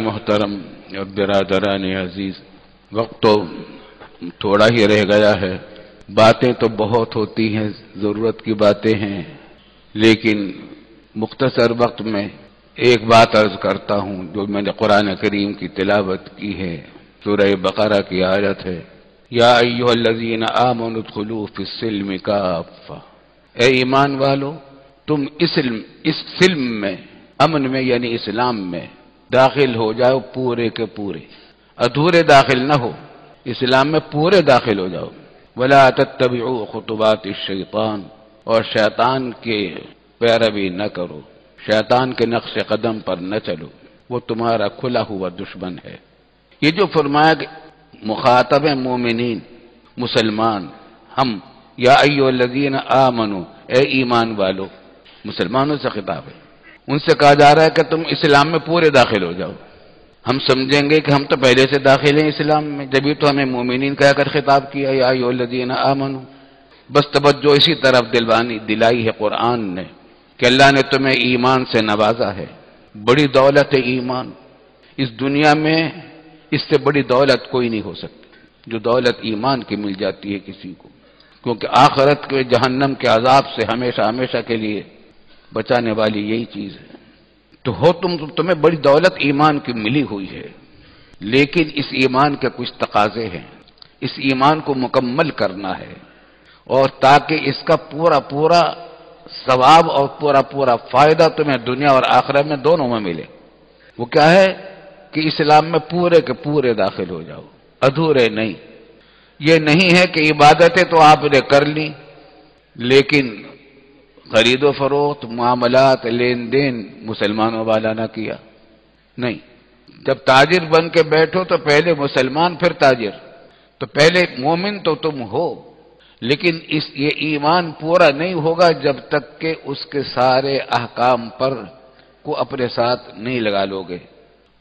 محترم اور برادران عزیز، وقت تو تھوڑا ہی رہ گیا ہے، باتیں تو بہت ہوتی ہیں، ضرورت کی باتیں ہیں، لیکن مختصر وقت میں ایک بات عرض کرتا ہوں جو میں نے قرآن کریم کی تلاوت کی ہے۔ سورہ بقرہ کی آیت ہے، یا ایھا الذین آمنوا ادخلوا فی السلم کافہ، اے ایمان والو تم اس سلم میں، امن میں یعنی اسلام میں داخل ہو جاؤ پورے کے پورے، ادھورے داخل نہ ہو، اسلام میں پورے داخل ہو جاؤ۔ ولا تتبعوا خطوات الشیطان، اور شیطان کے پیروی نہ کرو، شیطان کے نقش قدم پر نہ چلو، وہ تمہارا کھلا ہوا دشمن ہے۔ یہ جو فرمایا کہ مخاطب مومنین مسلمان، ہم یا ایھا الذین آمنوا، اے ایمان والو، مسلمانوں سے خطاب ہے، ان سے کہا جا رہا ہے کہ تم اسلام میں پورے داخل ہو جاؤ۔ ہم سمجھیں گے کہ ہم تو پہلے سے داخل ہیں اسلام میں، جبھی تو ہمیں مومنین کہہ کر خطاب کیا یا ایھا الذین آمنوا۔ بس توجہ اسی طرف دلائی ہے قرآن نے کہ اللہ نے تمہیں ایمان سے نوازا ہے، بڑی دولت ہے ایمان، اس دنیا میں اس سے بڑی دولت کوئی نہیں ہو سکتی جو دولت ایمان کی مل جاتی ہے کسی کو، کیونکہ آخرت کے جہنم کے عذاب سے ہمیشہ ہمیشہ کے لیے بچانے والی یہی چیز ہے۔ تو تمہیں بڑی دولت ایمان کی ملی ہوئی ہے، لیکن اس ایمان کے کچھ تقاضے ہیں، اس ایمان کو مکمل کرنا ہے، اور تاکہ اس کا پورا ثواب اور پورا فائدہ تمہیں دنیا اور آخرت میں دونوں میں ملے۔ وہ کیا ہے کہ اسلام میں پورے کے پورے داخل ہو جاؤ، ادھورے نہیں۔ یہ نہیں ہے کہ عبادتیں تو آپ نے کر لی، لیکن خرید و فروخت، معاملات، لین دین مسلمانوں والا نہ کیا، نہیں۔ جب تاجر بن کے بیٹھو تو پہلے مسلمان پھر تاجر، تو پہلے مومن تو تم ہو، لیکن یہ ایمان پورا نہیں ہوگا جب تک کہ اس کے سارے احکام پر کو اپنے ساتھ نہیں لگا لو گے۔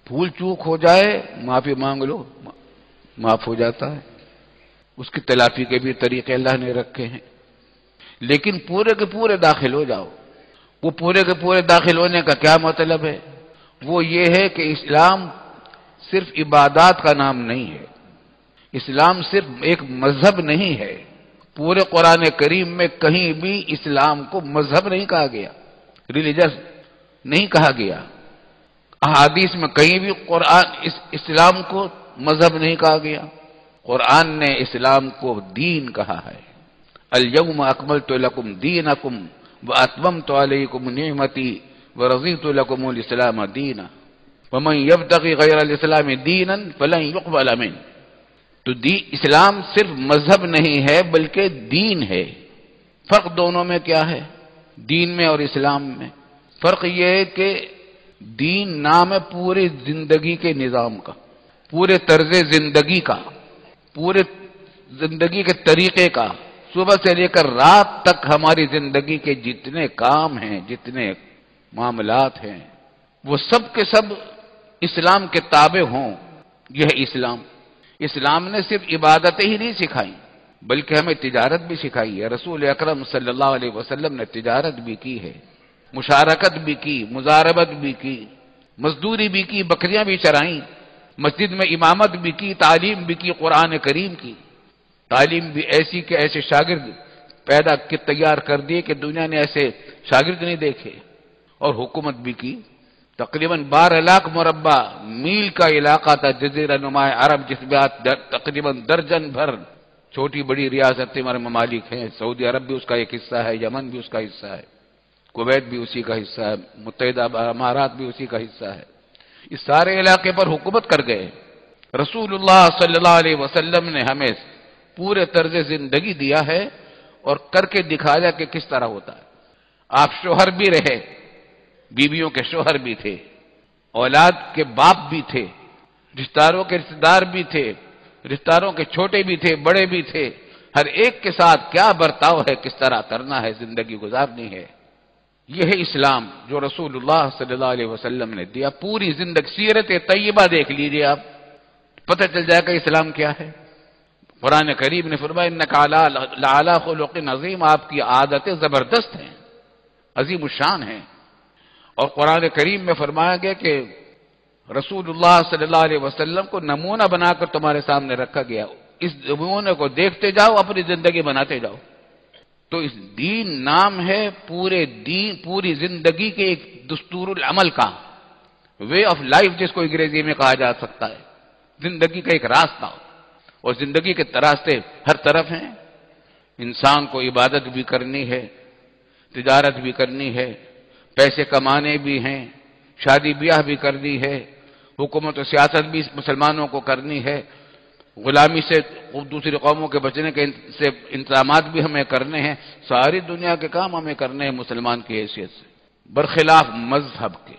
بھول چوک ہو جائے معافی مانگ لو، معاف ہو جاتا ہے، اس کی تلافی کے بھی طریقے اللہ نے رکھے ہیں، لیکن پورے کے پورے داخل ہو جاؤ۔ وہ پورے کے پورے داخل ہونے کا کیا مطلب ہے؟ وہ یہ ہے کہ اسلام صرف عبادات کا نام نہیں ہے، اسلام صرف ایک مذہب نہیں ہے۔ پورے قرآن کریم میں کہیں بھی اسلام کو مذہب نہیں کہا گیا، ریلیجس نہیں کہا گیا، احادیث میں کہیں بھی اسلام کو مذہب نہیں کہا گیا۔ قرآن نے اسلام کو دین کہا ہے، الیوم اکملت لکم دینکم واتممت علیکم نعمتی ورضیت لکم الاسلام دینا ومن یبتغی غیر الاسلام دینا فلن یقبل منہ۔ تو اسلام صرف مذہب نہیں ہے بلکہ دین ہے۔ فرق دونوں میں کیا ہے؟ دین میں اور اسلام میں فرق یہ ہے کہ دین نام ہے پوری زندگی کے نظام کا، پورے طرز زندگی کا، پورے زندگی کے طریقے کا، صبح سے لے کر رات تک ہماری زندگی کے جتنے کام ہیں، جتنے معاملات ہیں، وہ سب کے سب اسلام کے تابع ہوں، یہ ہے اسلام۔ اسلام نے صرف عبادتیں ہی نہیں سکھائی بلکہ ہمیں تجارت بھی سکھائی ہے۔ رسول اکرم صلی اللہ علیہ وسلم نے تجارت بھی کی ہے، مشارکت بھی کی، مضاربت بھی کی، مزدوری بھی کی، بکریاں بھی چرائیں، مسجد میں امامت بھی کی، تعلیم بھی کی، قرآن کریم کی تعلیم بھی ایسی کہ ایسے شاگرد پیدا کے تیار کر دیے کہ دنیا نے ایسے شاگرد نہیں دیکھے، اور حکومت بھی کی۔ تقریباً 12 لاکھ مربع میل کا علاقہ تھا جزیرہ نما عرب، جس میں تقریباً درجن بھر چھوٹی بڑی ریاستیں ہمارے ممالک ہیں، سعودی عرب بھی اس کا ایک حصہ ہے، یمن بھی اس کا حصہ ہے، کویت بھی اسی کا حصہ ہے، متحدہ امارات بھی اسی کا حصہ ہے۔ اس سارے علاقے پر حکومت کر گئے۔ رسول اللہ صلی اللہ علیہ وسلم نے ہمیں پورے طرز زندگی دیا ہے اور کر کے دکھایا کہ کس طرح ہوتا ہے۔ آپ شوہر بھی رہے، بیویوں کے شوہر بھی تھے، اولاد کے باپ بھی تھے، رشتہ دار بھی تھے، رشتہ کے چھوٹے بھی تھے، بڑے بھی تھے، ہر ایک کے ساتھ کیا برتاؤ ہے، کس طرح کرنا ہے، زندگی گزارنی ہے۔ یہ ہے اسلام جو رسول اللہ صلی اللہ علیہ وسلم نے دیا۔ پوری زندگی سیرت طیبہ دیکھ لیجئے آپ، پتہ چل جائے گا اسلام کیا ہے۔ قرآن کریم نے فرمایا انک لعلی خلق عظیم، آپ کی عادتیں زبردست ہیں، عظیم الشان ہیں۔ اور قرآن کریم میں فرمایا گیا کہ رسول اللہ صلی اللہ علیہ وسلم کو نمونہ بنا کر تمہارے سامنے رکھا گیا، اس نمونے کو دیکھتے جاؤ، اپنی زندگی بناتے جاؤ۔ تو اس دین نام ہے پوری زندگی کے ایک دستور العمل کا، وے آف لائف جس کو انگریزی میں کہا جا سکتا ہے، زندگی کا ایک راستہ، اور زندگی کے راستے ہر طرف ہیں۔ انسان کو عبادت بھی کرنی ہے، تجارت بھی کرنی ہے، پیسے کمانے بھی ہیں، شادی بیاہ بھی کرنی ہے، حکومت و سیاست بھی مسلمانوں کو کرنی ہے، غلامی سے دوسری قوموں کے بچنے کے سے انتظامات بھی ہمیں کرنے ہیں، ساری دنیا کے کام ہمیں کرنے ہیں مسلمان کی حیثیت سے، برخلاف مذہب کے۔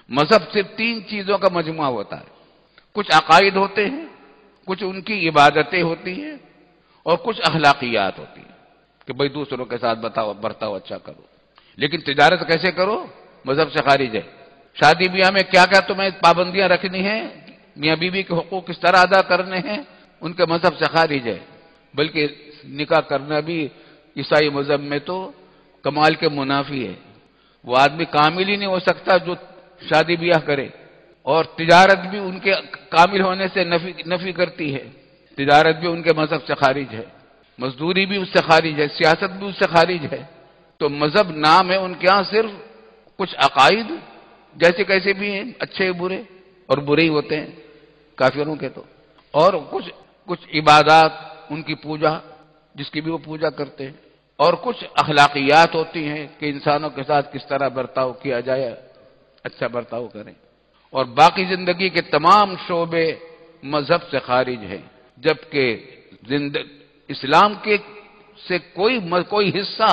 مذہب صرف 3 چیزوں کا مجموعہ ہوتا ہے، کچھ عقائد ہوتے ہیں، کچھ ان کی عبادتیں ہوتی ہیں، اور کچھ اخلاقیات ہوتی ہیں کہ بھئی دوسروں کے ساتھ برتاؤ اچھا کرو۔ لیکن تجارت کیسے کرو؟ مذہب سے خارج ہے۔ شادی بیاہ میں کیا کیا تمہیں پابندیاں رکھنی ہیں، میاں بیوی کے حقوق کس طرح ادا کرنے ہیں، ان کے مذہب سے خارج ہے۔ بلکہ نکاح کرنا بھی عیسائی مذہب میں تو کمال کے منافی ہے، وہ آدمی کامل ہی نہیں ہو سکتا جو شادی بیاہ کرے، اور تجارت بھی ان کے کامل ہونے سے نفی کرتی ہے، تجارت بھی ان کے مذہب سے خارج ہے، مزدوری بھی اس سے خارج ہے، سیاست بھی اس سے خارج ہے۔ تو مذہب نام ہے ان کے ہاں صرف کچھ عقائد جیسے کیسے بھی ہیں، اچھے برے، اور برے ہی ہوتے ہیں کافروں کے تو، اور کچھ عبادات، ان کی پوجا جس کی بھی وہ پوجا کرتے ہیں، اور کچھ اخلاقیات ہوتی ہیں کہ انسانوں کے ساتھ کس طرح برتاؤ کیا جائے، اچھا برتاؤ کریں، اور باقی زندگی کے تمام شعبے مذہب سے خارج ہیں۔ جبکہ اسلام کے سے کوئی حصہ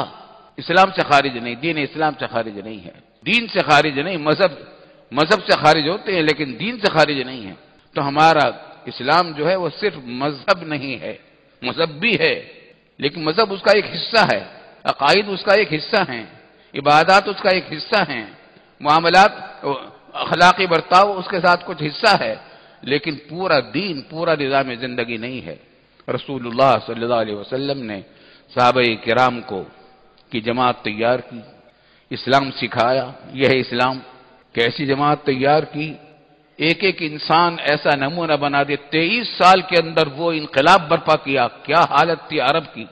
اسلام سے خارج نہیں، دین اسلام سے خارج نہیں ہے، دین سے خارج نہیں، مذہب سے خارج ہوتے ہیں لیکن دین سے خارج نہیں ہے۔ تو ہمارا اسلام جو ہے وہ صرف مذہب نہیں ہے، مذہب بھی ہے لیکن مذہب اس کا ایک حصہ ہے، عقائد اس کا ایک حصہ ہیں، عبادات اس کا ایک حصہ ہیں، معاملات اخلاقی برتاؤ اس کے ساتھ کچھ حصہ ہے، لیکن پورا دین، پورا نظام زندگی نہیں ہے۔ رسول اللہ صلی اللہ علیہ وسلم نے صحابہ کرام کو کی جماعت تیار کی، اسلام سکھایا، یہ ہے اسلام، کیسی جماعت تیار کی، ایک ایک انسان ایسا نمونہ بنا دے۔ 23 سال کے اندر وہ انقلاب برپا کیا، کیا حالت تھی عرب کی،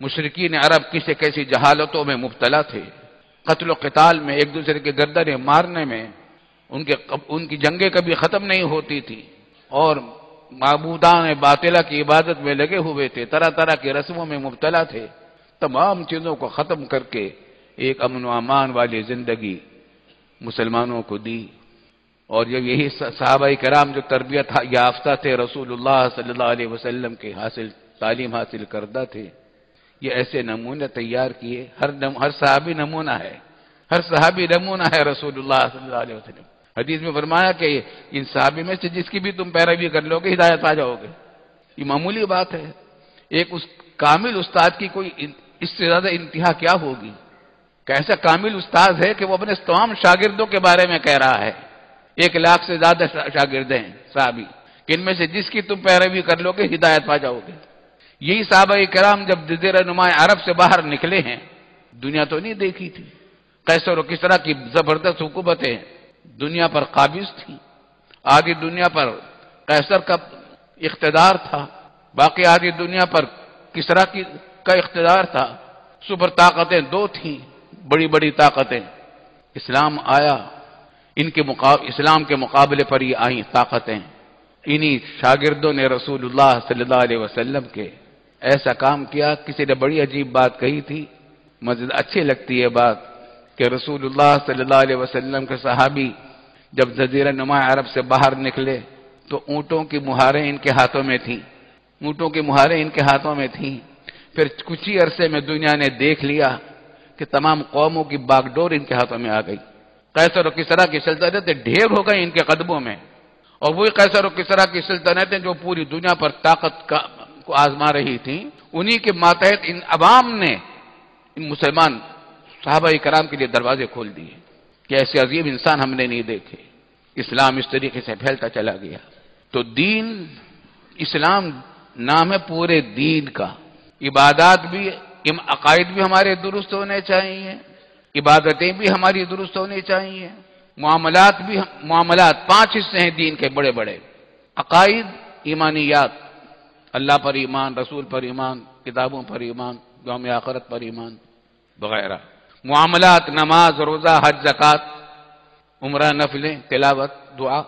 مشرکین عرب کسی کیسی جہالتوں میں مبتلا تھے، قتل و قتال میں، ایک دوسرے کے گردنیں مارنے میں، ان کی جنگیں کبھی ختم نہیں ہوتی تھی، اور معبودان باطلہ کی عبادت میں لگے ہوئے تھے، طرح طرح کی رسموں میں مبتلا تھے۔ تمام چیزوں کو ختم کر کے ایک امن و امان والی زندگی مسلمانوں کو دی، اور جب یہی صحابہ کرام جو تربیت یافتہ تھے، رسول اللہ صلی اللہ علیہ وسلم کے تعلیم حاصل کردہ تھے، یہ ایسے نمونے تیار کیے۔ ہر صحابی نمونہ ہے، ہر صحابی نمونہ ہے رسول اللہ صلی اللہ علیہ وسلم۔ حدیث میں فرمایا کہ ان صحابی میں سے جس کی بھی تم پیروی کر لو گے ہدایت پا جاؤ گے۔ یہ معمولی بات ہے، ایک کامل استاد کی کوئی اس سے زیادہ انتہا کیا ہوگی؟ کیسا کامل استاد ہے کہ وہ اپنے تمام شاگردوں کے بارے میں کہہ رہا ہے، 1 لاکھ سے زیادہ شاگرد ہیں صحابی، کہ ان میں سے جس کی تم پیروی کر لو گے ہدایت پا جاؤ گے۔ یہی صحابہ کرام جب جزیرہ نما عرب سے باہر نکلے ہیں، دنیا تو نہیں دیکھی تھی، قیصر و کسریٰ کی زبردست حکومتیں دنیا پر قابض تھیں، آدھی دنیا پر قیصر کا اقتدار تھا، باقی آدھی دنیا پر کسریٰ کا اقتدار تھا، سپر طاقتیں 2 تھیں، بڑی بڑی طاقتیں۔ اسلام آیا، اسلام کے مقابلے پر یہ آئیں طاقتیں، انہی شاگردوں نے رسول اللہ صلی اللہ علیہ وسلم کے ایسا کام کیا۔ کسی نے بڑی عجیب بات کہی تھی، مجھے اچھی لگتی ہے بات، کہ رسول اللہ صلی اللہ علیہ وسلم کے صحابی جب جزیرہ نما عرب سے باہر نکلے تو اونٹوں کی مہاریں ان کے ہاتھوں میں تھیں، اونٹوں کی مہاریں ان کے ہاتھوں میں تھیں۔ پھر کچھ ہی عرصے میں دنیا نے دیکھ لیا کہ تمام قوموں کی باغ ڈور ان کے ہاتھوں میں آ گئی، قیصر و کسریٰ کی سلطنتیں ڈھیر ہو گئی ان کے قدموں میں، اور وہی قیصر و کسریٰ کی سلطنتیں جو پوری دنیا پر طاقت کو آزما رہی تھیں، انہی کے ماتحت ان عوام نے ان مسلمان صحابہ کرام کے لیے دروازے کھول دیے کہ ایسے عظیم انسان ہم نے نہیں دیکھے۔ اسلام اس طریقے سے پھیلتا چلا گیا۔ تو دین، اسلام نام ہے پورے دین کا، عبادات بھی، عقائد بھی ہمارے درست ہونے چاہیے، عبادتیں بھی ہماری درست ہونی چاہیے، معاملات 5 حصے ہیں دین کے بڑے بڑے: عقائد، ایمانیات، اللہ پر ایمان، رسول پر ایمان، کتابوں پر ایمان، یوم آخرت پر ایمان وغیرہ. معاملات: نماز، روزہ، حج، زکوٰۃ، عمرہ، نفلیں، تلاوت، دعا،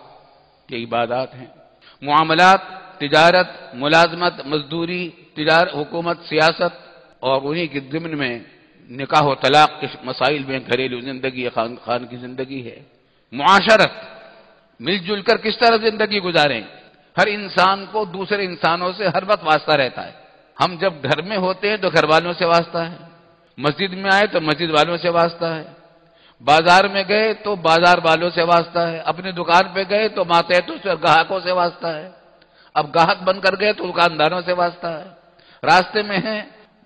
یہ عبادات ہیں. معاملات: تجارت، ملازمت، مزدوری، حکومت، سیاست، اور انہی کے ضمن میں نکاح و طلاق کے مسائل میں گھریلو زندگی، خان کی زندگی ہے. معاشرت: مل جل کر کس طرح زندگی گزاریں. ہر انسان کو دوسرے انسانوں سے ہر وقت واسطہ رہتا ہے. ہم جب گھر میں ہوتے ہیں تو گھر والوں سے واسطہ ہے، مسجد میں آئے تو مسجد والوں سے واسطہ ہے، بازار میں گئے تو بازار والوں سے واسطہ ہے، اپنی دکان پہ گئے تو ماتحتوں سے گاہکوں سے واسطہ ہے، اب گاہک بن کر گئے تو دکانداروں سے واسطہ ہے، راستے میں ہیں،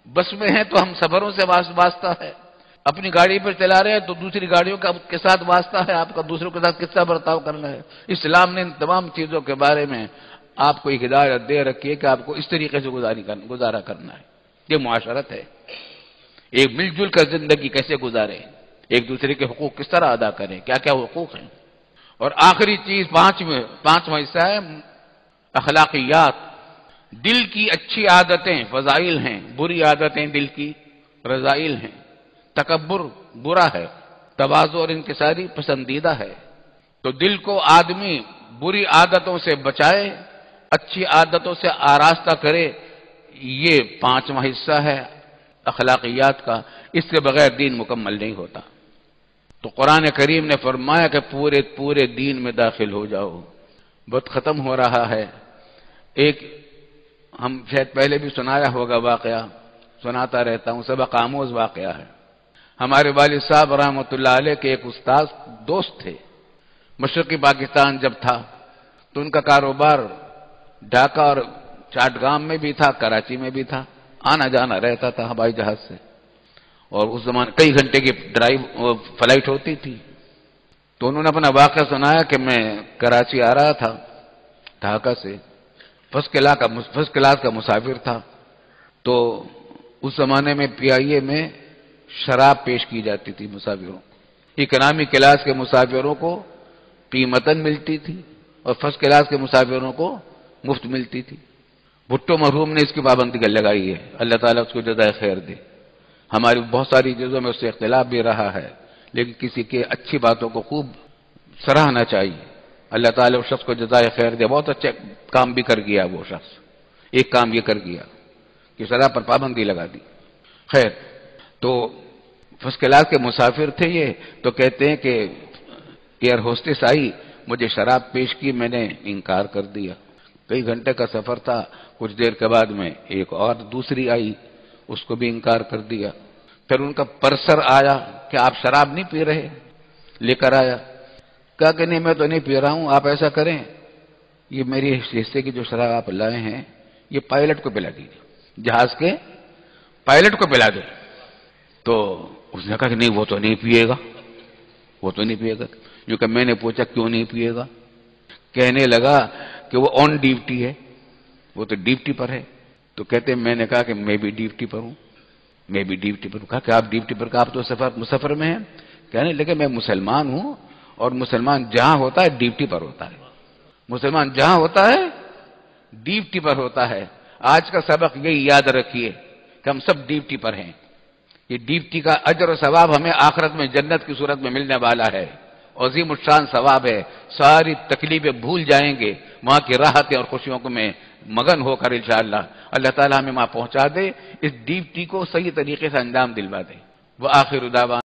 بس میں ہیں تو ہم سفروں سے واسطہ ہے، اپنی گاڑی پر چلا رہے ہیں تو دوسری گاڑیوں کے ساتھ واسطہ ہے آپ کا، دوسروں کے ساتھ کس طرح برتاؤ کرنا ہے. اسلام نے ان تمام چیزوں کے بارے میں آپ کو ایک ہدایت دے رکھی ہے کہ آپ کو اس طریقے سے گزارا کرنا ہے. یہ معاشرت ہے. ایک مل جل کر زندگی کیسے گزاریں، ایک دوسرے کے حقوق کس طرح ادا کریں، کیا کیا حقوق ہیں. اور آخری چیز پانچواں حصہ ہے اخلاقیات. دل کی اچھی عادتیں فضائل ہیں، بری عادتیں دل کی رذائل ہیں. تکبر برا ہے، تواضع اور انکساری پسندیدہ ہے. تو دل کو آدمی بری عادتوں سے بچائے، اچھی عادتوں سے آراستہ کرے. یہ 5واں حصہ ہے اخلاقیات کا. اس سے بغیر دین مکمل نہیں ہوتا. تو قرآن کریم نے فرمایا کہ پورے دین میں داخل ہو جاؤ. وقت ختم ہو رہا ہے. ایک ہم شاید پہلے بھی سنایا ہوگا واقعہ، سناتا رہتا ہوں، سبق آموز واقعہ ہے. ہمارے والد صاحب رحمۃ اللہ علیہ کے ایک استاد دوست تھے. مشرقی پاکستان جب تھا تو ان کا کاروبار ڈھاکہ اور چاٹگام میں بھی تھا، کراچی میں بھی تھا، آنا جانا رہتا تھا ہوائی جہاز سے. اور اس زمانے کئی گھنٹے کی فلائٹ ہوتی تھی. تو انہوں نے اپنا واقعہ سنایا کہ میں کراچی آ رہا تھا ڈھاکہ سے، فرسٹ کلاس کا مسافر تھا. تو اس زمانے میں PIA میں شراب پیش کی جاتی تھی مسافروں. اکنامی کلاس کے مسافروں کو قیمتاً ملتی تھی اور فرسٹ کلاس کے مسافروں کو مفت ملتی تھی. بھٹو مرحوم نے اس کی پابندی لگائی ہے، اللہ تعالیٰ اس کو جزائے خیر دے. ہماری بہت ساری چیزوں میں اس سے اختلاف بھی رہا ہے، لیکن کسی کے اچھی باتوں کو خوب سراہنا چاہیے. اللہ تعالیٰ اس شخص کو جزائے خیر دے. بہت اچھے کام بھی کر گیا وہ شخص. ایک کام یہ کر گیا کہ شراب پر پابندی لگا دی. خیر، تو فرسٹ کلاس کے مسافر تھے یہ. تو کہتے ہیں کہ ایئر ہوسٹس آئی، مجھے شراب پیش کی، میں نے انکار کر دیا. کئی گھنٹے کا سفر تھا. کچھ دیر کے بعد میں ایک اور دوسری آئی، اس کو بھی انکار کر دیا. پھر ان کا پرسر آیا کہ آپ شراب نہیں پی رہے، لے کر آیا. کہا کہ نہیں میں تو نہیں پی رہا ہوں، آپ ایسا کریں یہ میری حصے کی جو شراب آپ لائے ہیں یہ پائلٹ کو پلا دیجیے، جہاز کے پائلٹ کو پلا دیں. تو اس نے کہا کہ نہیں وہ تو نہیں پیے گا، وہ تو نہیں پیے گا. جو کہ میں نے پوچھا کیوں نہیں پیے گا؟ کہنے لگا کہ وہ آن ڈیوٹی ہے، وہ تو ڈیوٹی پر ہے. تو کہتے میں نے کہا کہ میں بھی ڈیوٹی پر ہوں، میں بھی ڈیوٹی پر ہوں. کہا کہ آپ ڈیوٹی پر، آپ تو مسافر میں ہیں. کہنے لگے میں مسلمان ہوں اور مسلمان جہاں ہوتا ہے ڈیوٹی پر ہوتا ہے. مسلمان جہاں ہوتا ہے ڈیوٹی پر ہوتا ہے. آج کا سبق یہی یاد رکھیے کہ ہم سب ڈیوٹی پر ہیں. یہ ڈیوٹی کا اجر و ثواب ہمیں آخرت میں جنت کی صورت میں ملنے والا ہے. عظیم الشان ثواب ہے. ساری تکلیفیں بھول جائیں گے، وہاں کی راحتیں اور خوشیوں کو میں مگن ہو کر انشاءاللہ. اللہ تعالیٰ ہمیں وہاں پہنچا دے، اس ڈیوٹی کو صحیح طریقے سے انجام دلوا دے. وآخر دعوانا